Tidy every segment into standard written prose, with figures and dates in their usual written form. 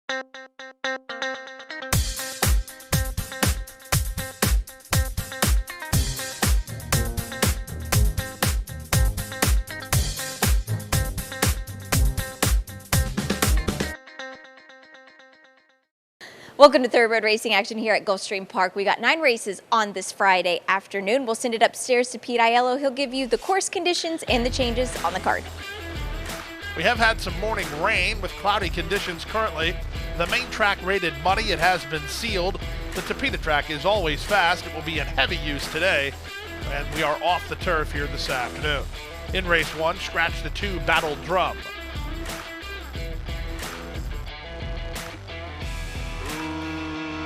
Welcome to Thoroughbred Racing action here at Gulfstream Park. We got 9 races on this Friday afternoon. We'll send it upstairs to Pete Aiello. He'll give you the course conditions and the changes on the card. We have had some morning rain with cloudy conditions currently. The main track rated muddy. It has been sealed. The Topeka track is always fast. It will be in heavy use today. And we are off the turf here this afternoon. In race 1, Scratch the 2 Battle Drum.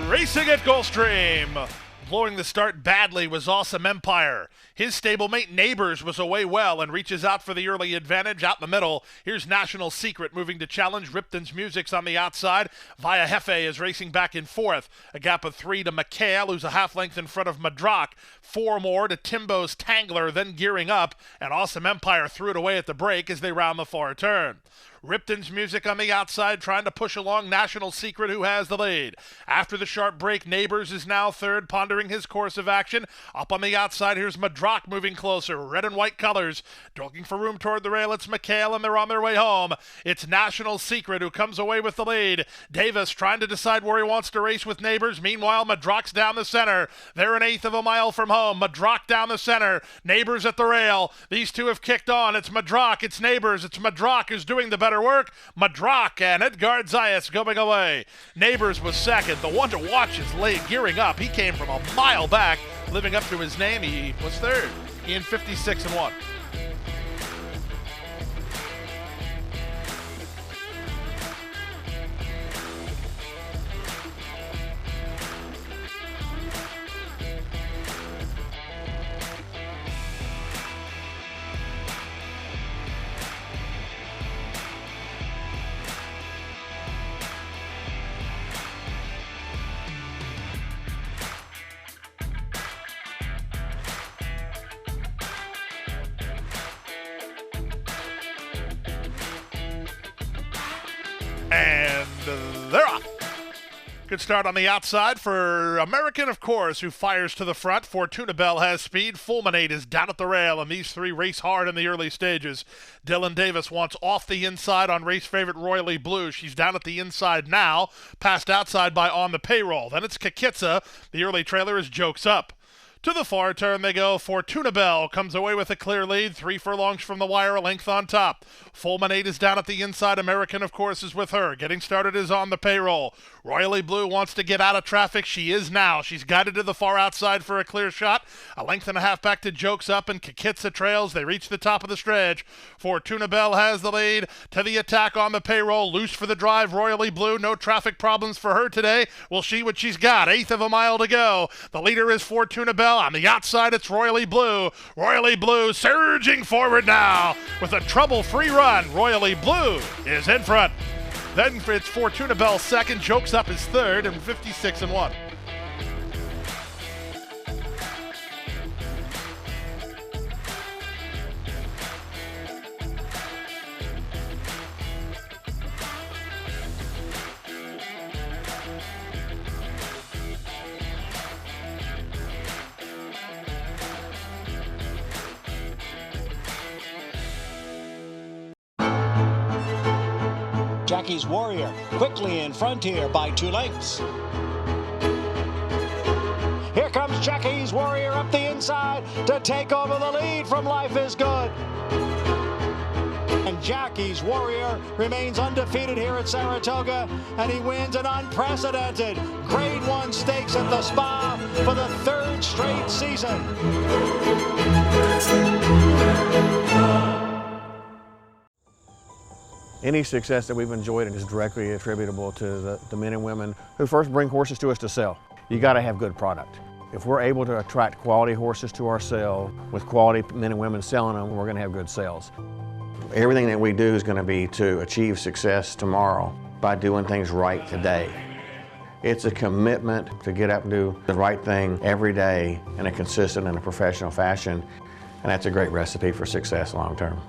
Racing at Gulfstream. Blowing the start badly was Awesome Empire. His stablemate Neighbors was away well and reaches out for the early advantage out in the middle. Here's National Secret moving to challenge. Ripton's Music's on the outside. Via Hefe is racing back in 4th. A gap of 3 to McHale, who's a half length in front of Madrock. 4 more to Timbo's Tangler, then gearing up. And Awesome Empire threw it away at the break as they round the far turn. Ripton's Music on the outside trying to push along National Secret, who has the lead. After the sharp break, Neighbors is now third, pondering his course of action. Up on the outside, here's Madrock moving closer. Red and white colors. Looking for room toward the rail, it's McHale, and they're on their way home. It's National Secret who comes away with the lead. Davis trying to decide where he wants to race with Neighbors. Meanwhile, Madrock's down the center. They're an eighth of a mile from home. Madrock down the center. Neighbors at the rail. These two have kicked on. It's Madrock, it's Neighbors. It's Madrock who's doing the better work. Madrock and Edgar Zayas going away. Neighbors was second. The one to watch is late gearing up. He came from a mile back, living up to his name. He was third in 56-1. And they're off. Good start on the outside for American, of course, who fires to the front. Fortuna Bell has speed. Fulminate is down at the rail, and these three race hard in the early stages. Dylan Davis wants off the inside on race favorite Royally Blue. She's down at the inside now, passed outside by On the Payroll. Then it's Kikitsa. The early trailer is Jokes Up. To the far turn they go. Fortuna Bell comes away with a clear lead. 3 furlongs from the wire, a length on top. Fulminate is down at the inside. American, of course, is with her. Getting started is On the Payroll. Royally Blue wants to get out of traffic. She is now. She's guided to the far outside for a clear shot. A length and a half back to Jokes Up, and Kikitsa trails. They reach the top of the stretch. Fortuna Bell has the lead. To the attack On the Payroll. Loose for the drive. Royally Blue. No traffic problems for her today. We'll see what she's got. Eighth of a mile to go. The leader is Fortuna Bell. On the outside, it's Royally Blue. Royally Blue surging forward now with a trouble-free run. Royally Blue is in front. Then it's Fortuna Bell second. Jokes Up is third, and 56-1. Jackie's Warrior quickly in front here by 2 lengths. Here comes Jackie's Warrior up the inside to take over the lead from Life is Good. And Jackie's Warrior remains undefeated here at Saratoga, and he wins an unprecedented Grade 1 stakes at the Spa for the 3rd straight season. Any success that we've enjoyed is directly attributable to the men and women who first bring horses to us to sell. You got to have good product. If we're able to attract quality horses to our sale with quality men and women selling them, we're going to have good sales. Everything that we do is going to be to achieve success tomorrow by doing things right today. It's a commitment to get up and do the right thing every day in a consistent and a professional fashion, and that's a great recipe for success long term.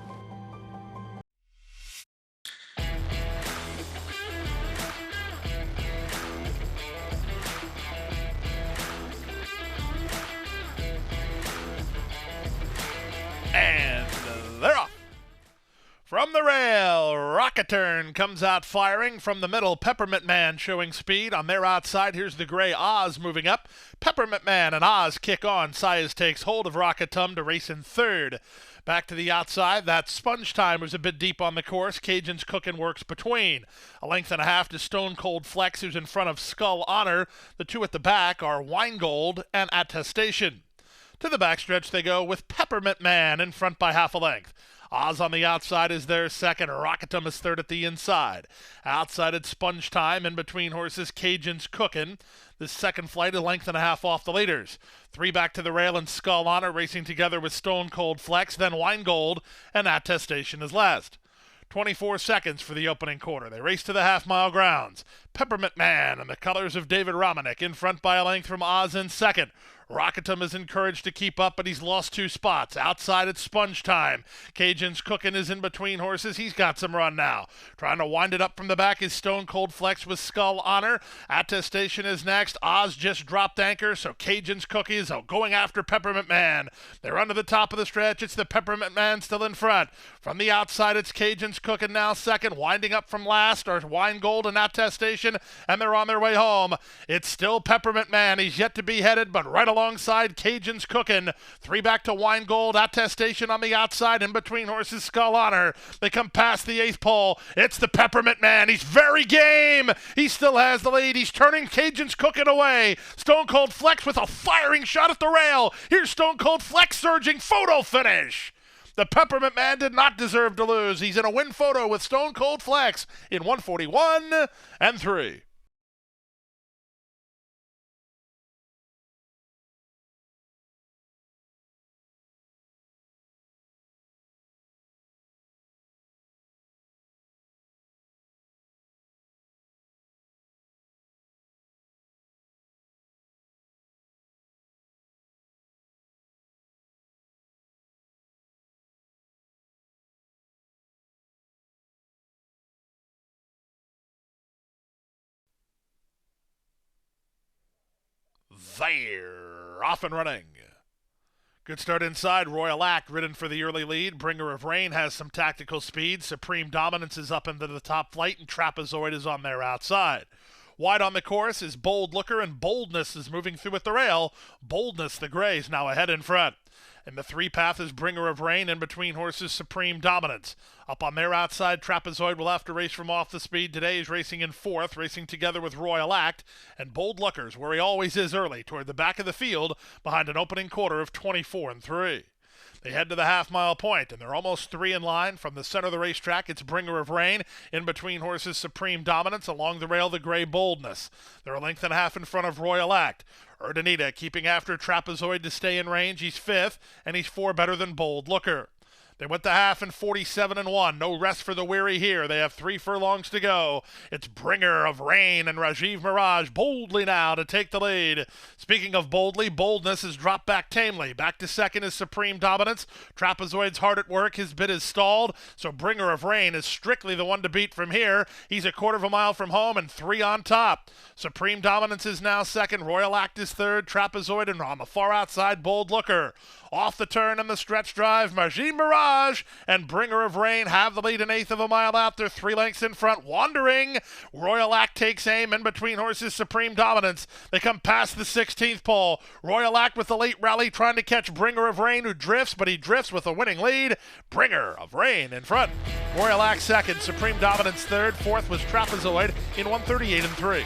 From the rail, Rocket Turn comes out firing. From the middle, Peppermint Man showing speed. On their outside, here's the gray Oz moving up. Peppermint Man and Oz kick on. Sias takes hold of Rocket Tum to race in third. Back to the outside, that Sponge Time was a bit deep on the course. Cajun's Cookin' works between. A length and a half to Stone Cold Flex, who's in front of Skull Honor. The two at the back are Wine Gold and Attestation. To the backstretch they go with Peppermint Man in front by half a length. Oz on the outside is their second. Rocketum is third at the inside. Outside it's Sponge Time. In between horses, Cajun's Cookin'. This second flight a length and a half off the leaders. Three back to the rail and Skull Honor racing together with Stone Cold Flex. Then Wine Gold and Attestation is last. 24 seconds for the opening quarter. They race to the half-mile grounds. Peppermint Man and the colors of David Romanek in front by a length from Oz in second. Rocketum is encouraged to keep up, but he's lost 2 spots. Outside, it's Sponge Time. Cajun's Cookin' is in between horses. He's got some run now. Trying to wind it up from the back is Stone Cold Flex with Skull Honor. Attestation is next. Oz just dropped anchor, so Cajun's Cookies are going after Peppermint Man. They're under the top of the stretch. It's the Peppermint Man still in front. From the outside, it's Cajun's Cookin' now second. Winding up from last are Wine Gold and Attestation, and they're on their way home. It's still Peppermint Man. He's yet to be headed, but right alongside Cajun's Cookin'. 3 back to Wine Gold. Attestation on the outside. In between horses, Skull Honor. They come past the 8th pole. It's the Peppermint Man. He's very game. He still has the lead. He's turning Cajun's Cookin' away. Stone Cold Flex with a firing shot at the rail. Here's Stone Cold Flex surging. Photo finish. The Peppermint Man did not deserve to lose. He's in a win photo with Stone Cold Flex in 141 and 3. They're off and running. Good start inside. Royal Act ridden for the early lead. Bringer of Rain has some tactical speed. Supreme Dominance is up into the top flight, and Trapezoid is on their outside. Wide on the course is Bold Looker, and Boldness is moving through at the rail. Boldness, the Grays, now ahead in front. In the 3 path is Bringer of Rain. In between horses, Supreme Dominance. Up on their outside, Trapezoid will have to race from off the speed. Today he's racing in 4th, racing together with Royal Act. And Bold Lookers, where he always is early, toward the back of the field, behind an opening quarter of 24 and 3. They head to the half-mile point, and they're almost 3 in line. From the center of the racetrack, it's Bringer of Rain. In between horses, Supreme Dominance. Along the rail, the Gray Boldness. They're a length and a half in front of Royal Act. Urdanita keeping after Trapezoid to stay in range. He's 5th, and he's 4 better than Bold Looker. They went the half in 47 and 1. No rest for the weary here. They have 3 furlongs to go. It's Bringer of Rain and Rajiv Mirage boldly now to take the lead. Speaking of boldly, Boldness has dropped back tamely. Back to second is Supreme Dominance. Trapezoid's hard at work. His bit is stalled, so Bringer of Rain is strictly the one to beat from here. He's a quarter of a mile from home and 3 on top. Supreme Dominance is now second. Royal Act is third. Trapezoid, and on the far outside, Bold Looker. Off the turn and the stretch drive, Rajiv Mirage and Bringer of Rain have the lead an 1/8 of a mile out. They're 3 lengths in front. Wandering, Royal Act takes aim. In between horses, Supreme Dominance. They come past the 16th pole. Royal Act with the late rally trying to catch Bringer of Rain, who drifts, but he drifts with a winning lead. Bringer of Rain in front. Royal Act second. Supreme Dominance third. 4th was Trapezoid in 138 and 3.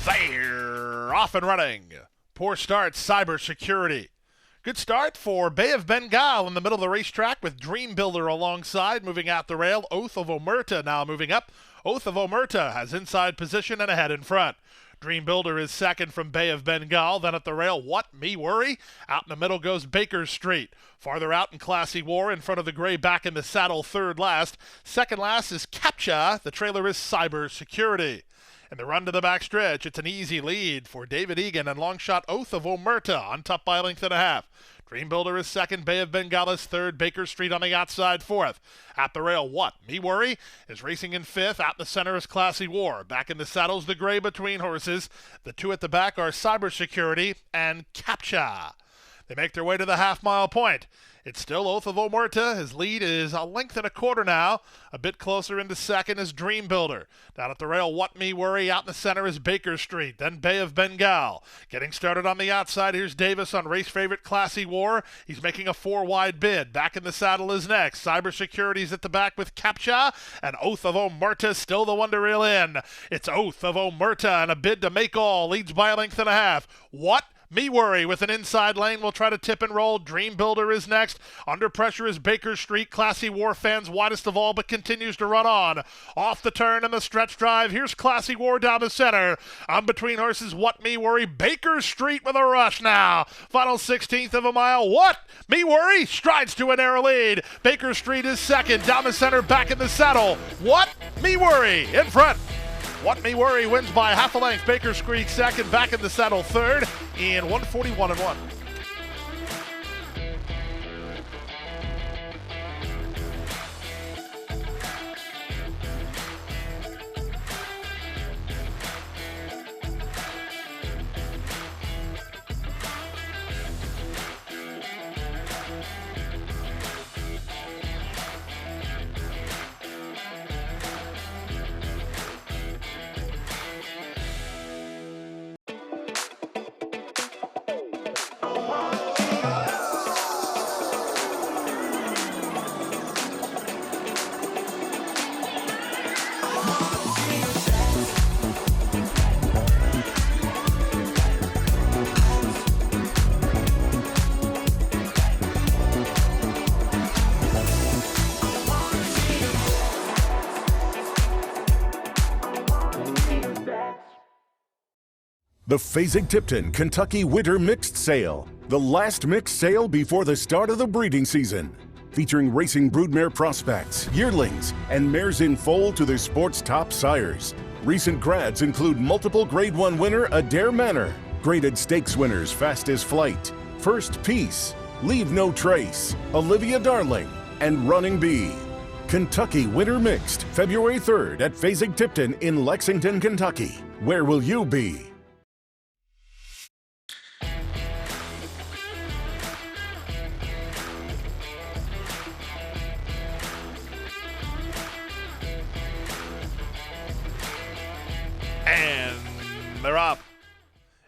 They're off and running. Poor start, Cyber Security. Good start for Bay of Bengal in the middle of the racetrack with Dream Builder alongside, moving out the rail. Oath of Omerta now moving up. Oath of Omerta has inside position and ahead in front. Dream Builder is second from Bay of Bengal. Then at the rail, What Me Worry? Out in the middle goes Baker Street. Farther out in Classy War, in front of the gray, back in the saddle, third last. Second last is Captcha. The trailer is Cyber Security. In the run to the backstretch, it's an easy lead for David Egan and long shot Oath of Omerta on top by a length and a half. Dream Builder is second, Bay of Bengal is third, Baker Street on the outside fourth. At the rail, What Me Worry is racing in fifth. Out in the center is Classy War. Back in the saddles, the gray between horses. The two at the back are Cyber Security and Captcha. They make their way to the half-mile point. It's still Oath of Omerta. His lead is a length and a quarter now. A bit closer into second is Dream Builder. Down at the rail, What Me Worry. Out in the center is Baker Street. Then Bay of Bengal. Getting started on the outside, here's Davis on race favorite Classy War. He's making a four-wide bid. Back in the saddle is next. Cyber Security's at the back with Captcha. And Oath of Omerta still the one to reel in. It's Oath of Omerta and a bid to make all. Leads by a length and a half. What Me Worry with an inside lane will try to tip and roll. Dream Builder is next. Under pressure is Baker Street. Classy War fans widest of all, but continues to run on. Off the turn and the stretch drive. Here's Classy War down the center. On between horses, What Me Worry. Baker Street with a rush now. Final 16th of a mile. What Me Worry strides to a narrow lead. Baker Street is second. Down the center, back in the saddle. What Me Worry in front. What Me Worry wins by half a length. Baker Street second, back in the saddle third in 141-1. The Fasig-Tipton Kentucky Winter Mixed Sale, the last mixed sale before the start of the breeding season. Featuring racing broodmare prospects, yearlings, and mares in foal to their sport's top sires. Recent grads include multiple Grade 1 winner Adair Manor, graded stakes winners Fast as Flight, First Peace, Leave No Trace, Olivia Darling, and Running Bee. Kentucky Winter Mixed, February 3rd at Fasig-Tipton in Lexington, Kentucky. Where will you be? And they're off.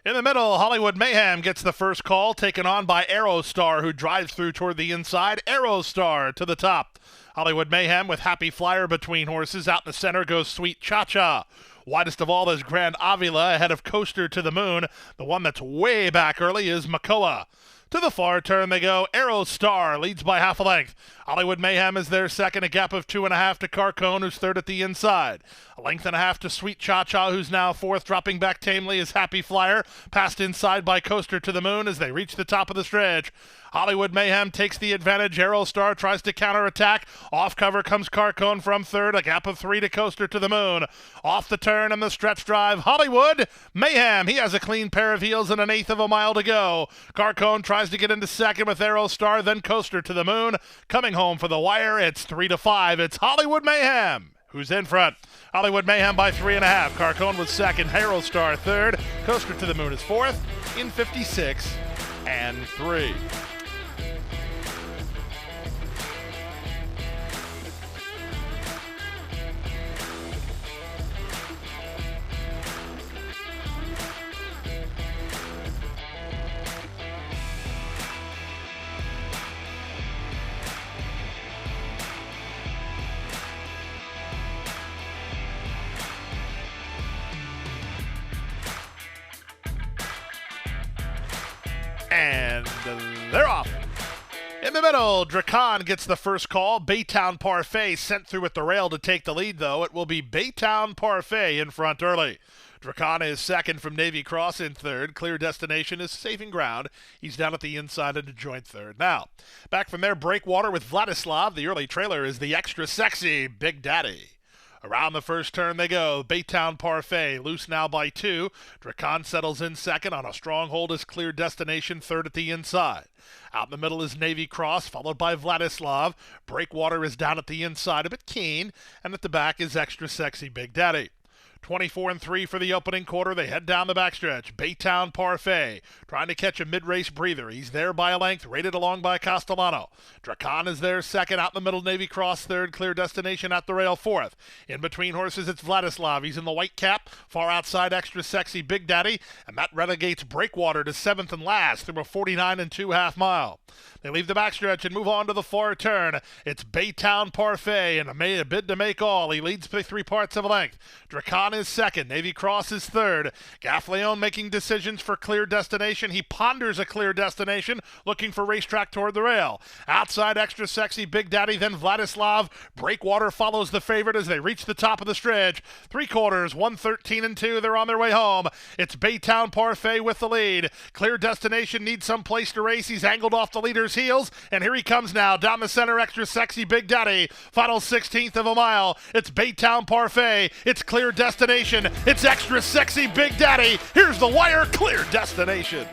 In the middle, Hollywood Mayhem gets the first call, taken on by Aerostar, who drives through toward the inside. Aerostar to the top. Hollywood Mayhem with Happy Flyer between horses. Out in the center goes Sweet Cha-Cha. Widest of all is Grand Avila ahead of Coaster to the Moon. The one that's way back early is Makoa. To the far turn they go. Aerostar leads by half a length. Hollywood Mayhem is their second, a gap of 2.5 to Carcone, who's third at the inside. A length and a half to Sweet Cha-Cha, who's now fourth. Dropping back tamely is Happy Flyer. Passed inside by Coaster to the Moon as they reach the top of the stretch. Hollywood Mayhem takes the advantage. Aerostar tries to counterattack. Off cover comes Carcone from third. A gap of 3 to Coaster to the Moon. Off the turn and the stretch drive. Hollywood Mayhem. He has a clean pair of heels and 1/8 of a mile to go. Carcone tries to get into second with Aerostar, then Coaster to the Moon. Coming home for the wire, it's 3 to 5. It's Hollywood Mayhem who's in front. Hollywood Mayhem by 3.5. Carcone was second. Aerostar third. Coaster to the Moon is fourth in 56-3. And they're off. In the middle, Dracon gets the first call. Baytown Parfait sent through at the rail to take the lead, though. It will be Baytown Parfait in front early. Dracana is second from Navy Cross in third. Clear Destination is saving ground. He's down at the inside into joint third. Now, back from there, Breakwater with Vladislav. The early trailer is the extra sexy Big Daddy. Around the first turn they go. Baytown Parfait loose now by 2. Dracan settles in second. On a strong hold is Clear Destination third at the inside. Out in the middle is Navy Cross, followed by Vladislav. Breakwater is down at the inside, a bit keen. And at the back is extra sexy Big Daddy. 24-3 for the opening quarter. They head down the backstretch. Baytown Parfait trying to catch a mid-race breather. He's there by a length, rated along by Castellano. Dracan is there second. Out in the middle, Navy Cross third. Clear Destination at the rail fourth. In between horses, it's Vladislav. He's in the white cap. Far outside, extra sexy Big Daddy. And that relegates Breakwater to seventh and last through a 49 2/2 mile. They leave the backstretch and move on to the far turn. It's Baytown Parfait and a bid to make all. He leads by 3 parts of a length. Dracan is second. Navy Cross is third. Gaffleon making decisions for Clear Destination. He ponders a Clear Destination, looking for racetrack toward the rail. Outside, extra sexy Big Daddy, then Vladislav. Breakwater follows the favorite as they reach the top of the stretch. 3/4, 1:13 2. They're on their way home. It's Baytown Parfait with the lead. Clear Destination needs some place to race. He's angled off the leader's heels, and here he comes now down the center. Extra sexy Big Daddy. Final 16th of a mile. It's Baytown Parfait. It's Clear Destination. It's extra sexy Big Daddy. Here's the wire. Clear Destination.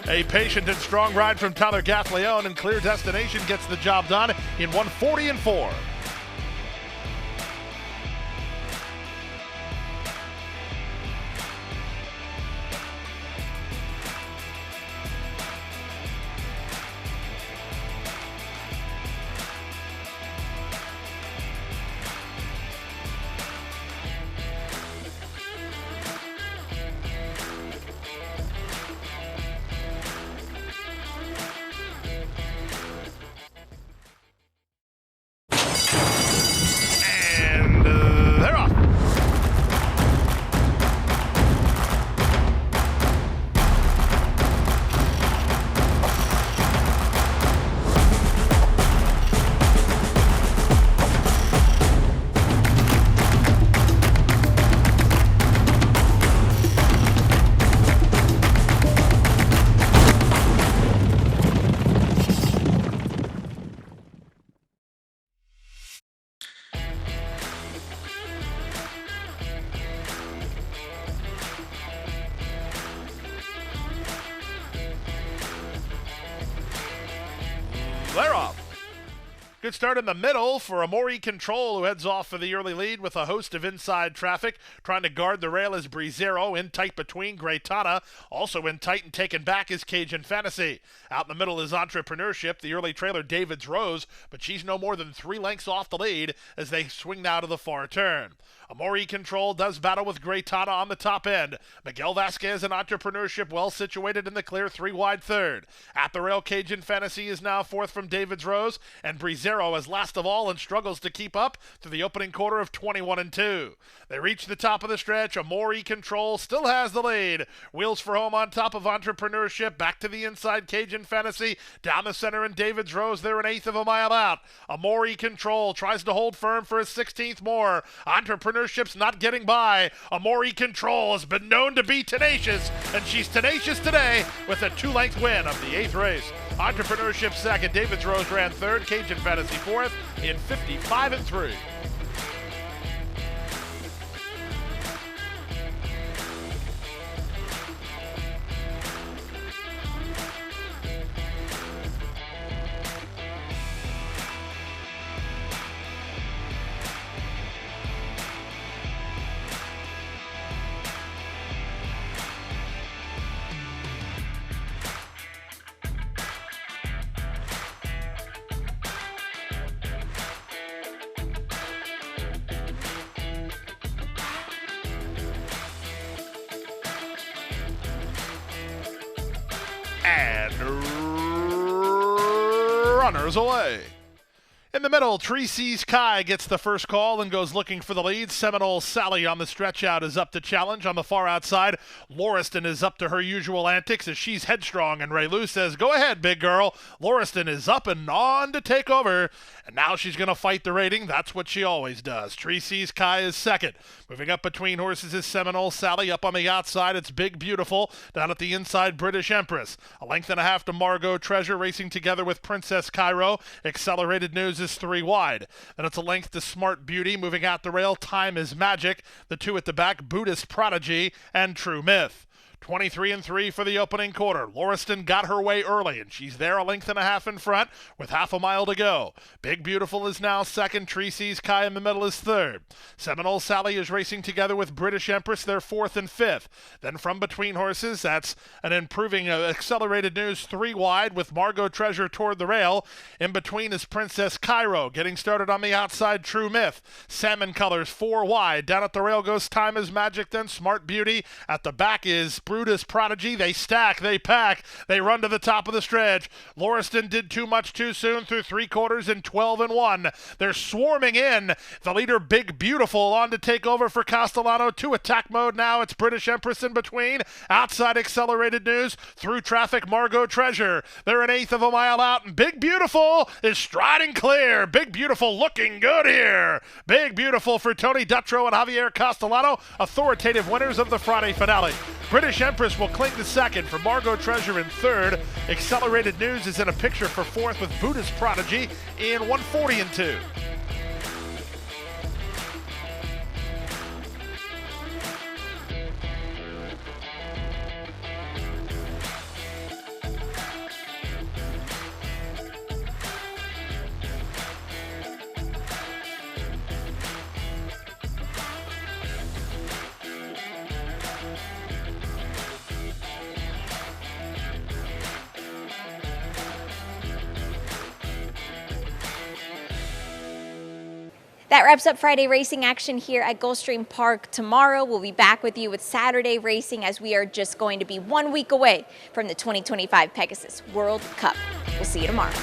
A patient and strong ride from Tyler Gaffleon, and Clear Destination gets the job done in 1:40-4. They're off. They're off. Good start in the middle for Amori Control, who heads off for the early lead with a host of inside traffic. Trying to guard the rail is Brizero. In tight between, Greytana. Also in tight and taken back is Cajun Fantasy. Out in the middle is Entrepreneurship, the early trailer David's Rose, but she's no more than 3 lengths off the lead as they swing now to the far turn. Amori Control does battle with Greytana on the top end. Miguel Vasquez and Entrepreneurship well situated in the clear 3 wide third. At the rail, Cajun Fantasy is now fourth from David's Rose, and Brizero is last of all and struggles to keep up through the opening quarter of 21-2. They reach the top of the stretch. Amori Control still has the lead. Wheels for home on top of Entrepreneurship. Back to the inside, Cajun Fantasy. Down the center in David's Rose. They're 1/8 of a mile out. Amori Control tries to hold firm for a 16th more. Entrepreneurship's not getting by. Amori Control has been known to be tenacious, and she's tenacious today with a 2-length win of the 8th race. Entrepreneurship second. David's Rose ran third. Cajun Fantasy fourth in 55-3. And runners away. In the middle, Treacy's Kai gets the first call and goes looking for the lead. Seminole Sally on the stretch out is up to challenge. On the far outside, Lauriston is up to her usual antics as she's headstrong, and Ray Lou says, go ahead, big girl. Lauriston is up and on to take over, and now she's going to fight the rating. That's what she always does. Treacy's Kai is second. Moving up between horses is Seminole Sally. Up on the outside, it's Big Beautiful. Down at the inside, British Empress. A length and a half to Margot Treasure, racing together with Princess Cairo. Accelerated News is 3 wide. Then it's a length to Smart Beauty. Moving out the rail, Time is Magic. The two at the back, Buddhist Prodigy and True Myth. 23-3 for the opening quarter. Lauriston got her way early, and she's there a length and a half in front with half a mile to go. Big Beautiful is now second. Treacy's Kai in the middle is third. Seminole Sally is racing together with British Empress. They're fourth and fifth. Then from between horses, that's an improving Accelerated News 3 wide with Margot Treasure toward the rail. In between is Princess Cairo. Getting started on the outside, True Myth. Salmon Colors 4 wide. Down at the rail goes Time is Magic, then Smart Beauty. At the back is Brutus Prodigy. They stack, they pack, they run to the top of the stretch. Lauriston did too much too soon through 3 quarters in 12-1. They're swarming in. The leader, Big Beautiful, on to take over for Castellano. 2 attack mode now. It's British Empress in between. Outside Accelerated News. Through traffic, Margot Treasure. They're an eighth of a mile out, and Big Beautiful is striding clear. Big Beautiful looking good here. Big Beautiful for Tony Dutrow and Javier Castellano, authoritative winners of the Friday finale. British Empress will cling to second, for Margot Treasure in third. Accelerated News is in a picture for fourth with Buddhist Prodigy in 140-2. That wraps up Friday racing action here at Gulfstream Park. Tomorrow, we'll be back with you with Saturday racing, as we are just going to be 1 week away from the 2025 Pegasus World Cup. We'll see you tomorrow.